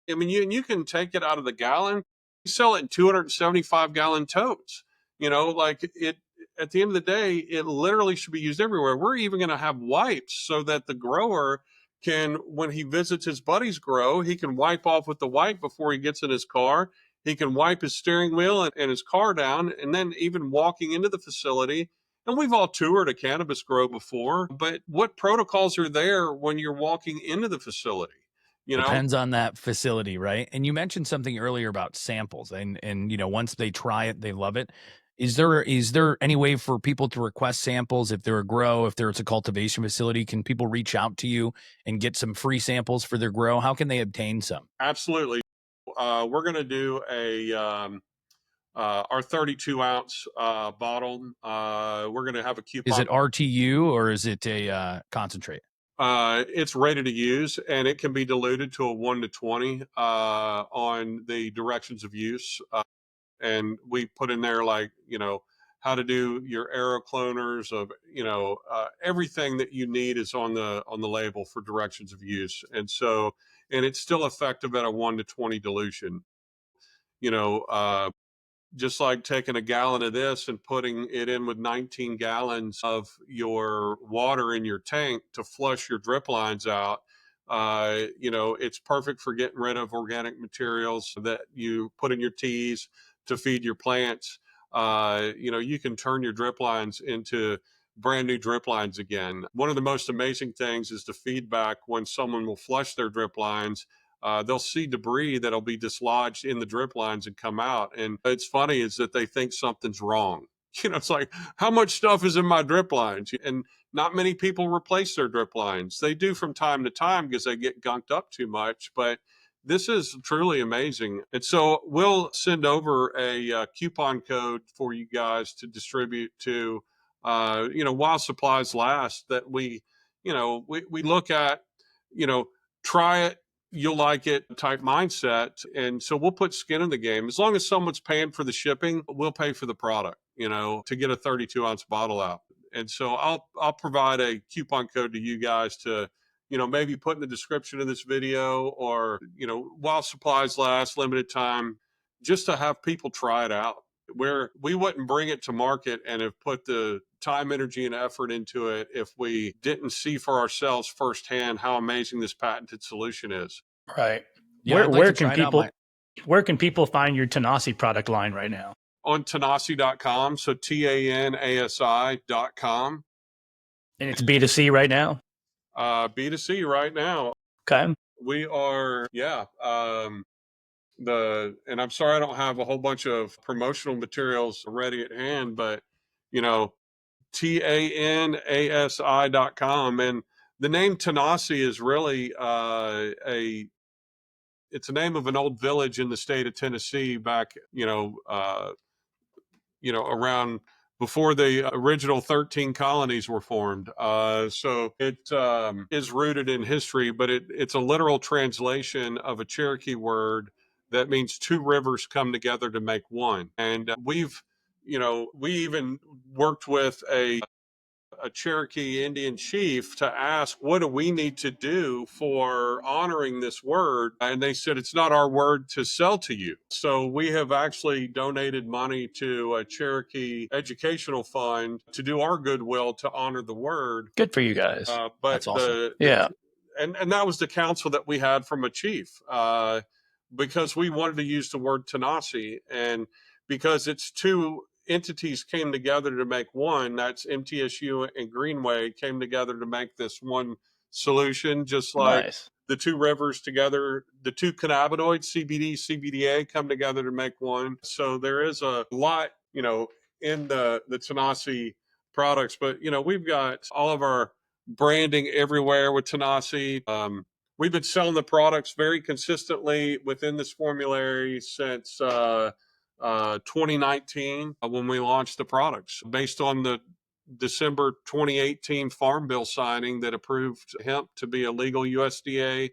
I mean, you can take it out of the gallon. You sell it in 275-gallon totes. Like it. At the end of the day, it literally should be used everywhere. We're even going to have wipes so that the grower can, when he visits his buddy's grow, he can wipe off with the wipe before he gets in his car. He can wipe his steering wheel and his car down, and then even walking into the facility. And we've all toured a cannabis grow before, but what protocols are there when you're walking into the facility? Depends on that facility, right? And you mentioned something earlier about samples, and once they try it, they love it. Is there any way for people to request samples if they're a grow, if there's a cultivation facility? Can people reach out to you and get some free samples for their grow? How can they obtain some? Absolutely. We're going to do our 32-ounce bottle. We're going to have a coupon. Is it RTU or is it a concentrate? It's ready to use, and it can be diluted to a 1-to-20 on the directions of use. And we put in there, like, how to do your arrow cloners of, everything that you need is on the label for directions of use. And it's still effective at a 1-to-20 dilution. Just like taking a gallon of this and putting it in with 19 gallons of your water in your tank to flush your drip lines out. It's perfect for getting rid of organic materials that you put in your teas to feed your plants. You can turn your drip lines into brand new drip lines again. One of the most amazing things is the feedback when someone will flush their drip lines. They'll see debris that'll be dislodged in the drip lines and come out. And it's funny is that they think something's wrong. It's like, how much stuff is in my drip lines? And not many people replace their drip lines. They do from time to time because they get gunked up too much. But this is truly amazing. And so we'll send over a coupon code for you guys to distribute to, while supplies last, that we look at, try it, you'll like it type mindset. And so we'll put skin in the game. As long as someone's paying for the shipping, we'll pay for the product, to get a 32-ounce bottle out. And so I'll provide a coupon code to you guys to, maybe put in the description of this video, or, while supplies last, limited time, just to have people try it out. Where we wouldn't bring it to market and have put the time, energy, and effort into it if we didn't see for ourselves firsthand how amazing this patented solution is. Right. Yeah, where can people find your Tanasi product line right now? On Tanasi.com, so TANASI.com. And it's B2C right now? B2C right now. Okay. We are, and I'm sorry I don't have a whole bunch of promotional materials ready at hand, but TANASI.com. And the name Tanasi is really it's the name of an old village in the state of Tennessee back, around before the original 13 colonies were formed. So it is rooted in history, but it's a literal translation of a Cherokee word that means two rivers come together to make one. And we even worked with a Cherokee Indian chief to ask, what do we need to do for honoring this word? And they said, it's not our word to sell to you. So we have actually donated money to a Cherokee educational fund to do our goodwill to honor the word. Good for you guys. But that's awesome. And that was the counsel that we had from a chief, because we wanted to use the word Tanasi, and because it's two entities came together to make one. That's MTSU and Greenway came together to make this one solution, just like the two rivers together, the two cannabinoids, CBD, CBDA, come together to make one. So there is a lot, in the Tanasi products, but, we've got all of our branding everywhere with Tanasi. We've been selling the products very consistently within this formulary since 2019, when we launched the products, based on the December 2018 Farm Bill signing that approved hemp to be a legal USDA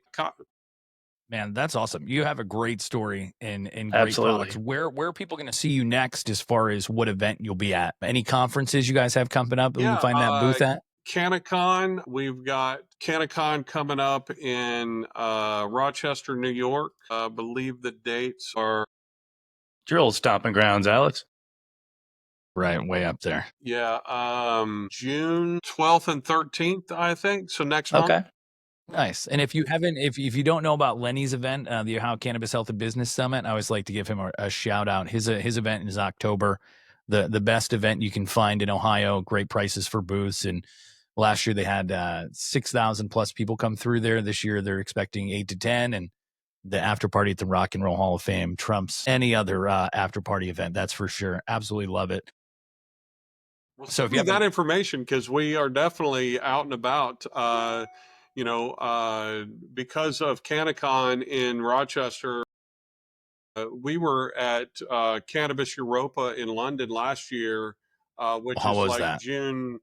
Man, that's awesome. You have a great story and great Absolutely. products. Where are people going to see you next as far as what event you'll be at? Any conferences you guys have coming up that we can find that booth at? CannaCon. We've got CannaCon coming up in Rochester, New York. I believe the dates are Drill stomping grounds, Alex. Right, way up there. June 12th and 13th, I think. So next month. Okay. Nice. And if you haven't, if you don't know about Lenny's event, the Ohio Cannabis Health and Business Summit, I always like to give him a shout out. His event is October, the best event you can find in Ohio. Great prices for booths, and last year they had 6,000 plus people come through there. This year they're expecting 8 to 10, and the after party at the Rock and Roll Hall of Fame trumps any other after party event. That's for sure. Absolutely love it. Well, so if you have that information, because we are definitely out and about, because of CannaCon in Rochester. We were at Cannabis Europa in London last year, which is like that? June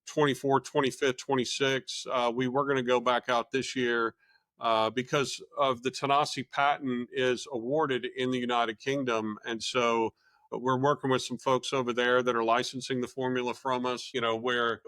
24th, 25th, 26th. We were going to go back out this year because of the Tanasi patent is awarded in the United Kingdom. And so we're working with some folks over there that are licensing the formula from us. We're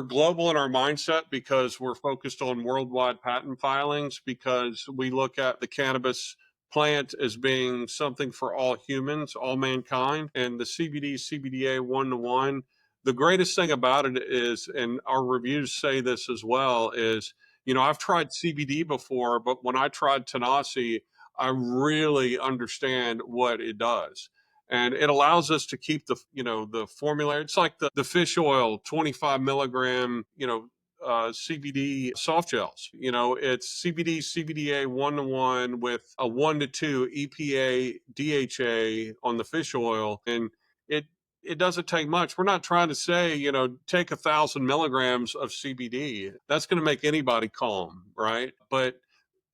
global in our mindset because we're focused on worldwide patent filings, because we look at the cannabis plant as being something for all humans, all mankind, and the CBD, CBDA 1-to-1. The greatest thing about it is, and our reviews say this as well, is, I've tried CBD before, but when I tried Tanasi, I really understand what it does. And it allows us to keep the formula. It's like the fish oil, 25 milligram, CBD soft gels. It's CBD, CBDA 1-to-1 with a 1-to-2 EPA, DHA on the fish oil. And it doesn't take much. We're not trying to say, take 1,000 milligrams of CBD. That's going to make anybody calm, right? But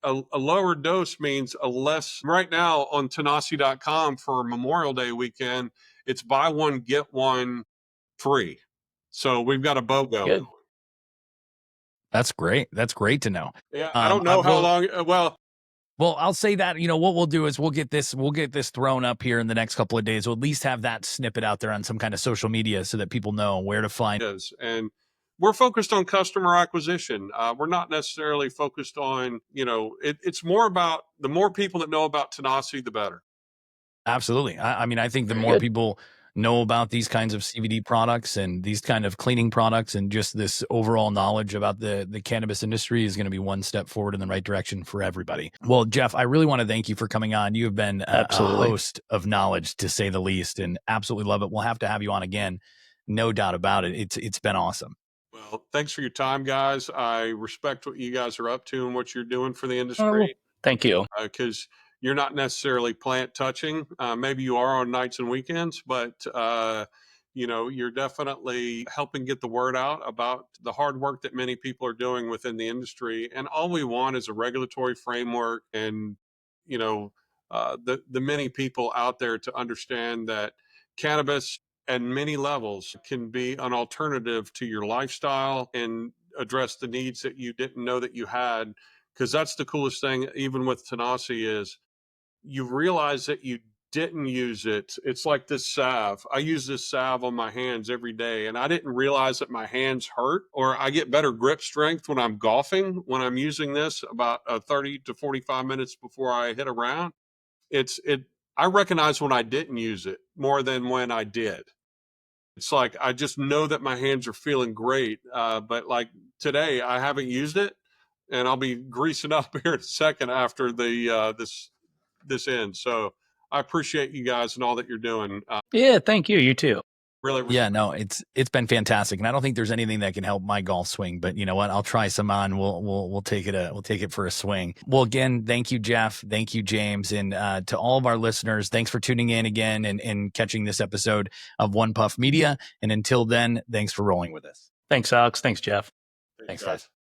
a lower dose means a less. Right now on Tanasi.com for Memorial Day weekend, it's buy one, get one free. So we've got a BOGO. Good. That's great. That's great to know. Yeah, I don't know how long. Well, I'll say that, what we'll do is we'll get this thrown up here in the next couple of days. We'll at least have that snippet out there on some kind of social media so that people know where to find it. And we're focused on customer acquisition. We're not necessarily focused on, it's more about the more people that know about Tanasi, the better. Absolutely. I think the more people know about these kinds of CBD products and these kind of cleaning products and just this overall knowledge about the cannabis industry is going to be one step forward in the right direction for everybody. Well, Jeff, I really want to thank you for coming on. You have been a host of knowledge, to say the least, and absolutely love it. We'll have to have you on again. No doubt about it. It's been awesome. Well, thanks for your time, guys. I respect what you guys are up to and what you're doing for the industry. Thank you. Because you're not necessarily plant touching. Maybe you are on nights and weekends, but you're definitely helping get the word out about the hard work that many people are doing within the industry. And all we want is a regulatory framework and, the many people out there to understand that cannabis at many levels can be an alternative to your lifestyle and address the needs that you didn't know that you had. Because that's the coolest thing, even with Tanasi, is you realize that you didn't use it. It's like this salve. I use this salve on my hands every day, and I didn't realize that my hands hurt, or I get better grip strength when I'm golfing, when I'm using this about 30 to 45 minutes before I hit a round. I recognize when I didn't use it more than when I did. It's like, I just know that my hands are feeling great. But like today, I haven't used it, and I'll be greasing up here in a second after this ends. So I appreciate you guys and all that you're doing. Yeah, thank you. You too. Really. Yeah, no, it's been fantastic, and I don't think there's anything that can help my golf swing. But you know what? I'll try some on. We'll take it for a swing. Well, again, thank you, Jeff. Thank you, James, and to all of our listeners, thanks for tuning in again and catching this episode of One Puff Media. And until then, thanks for rolling with us. Thanks, Alex. Thanks, Jeff. Thanks, guys.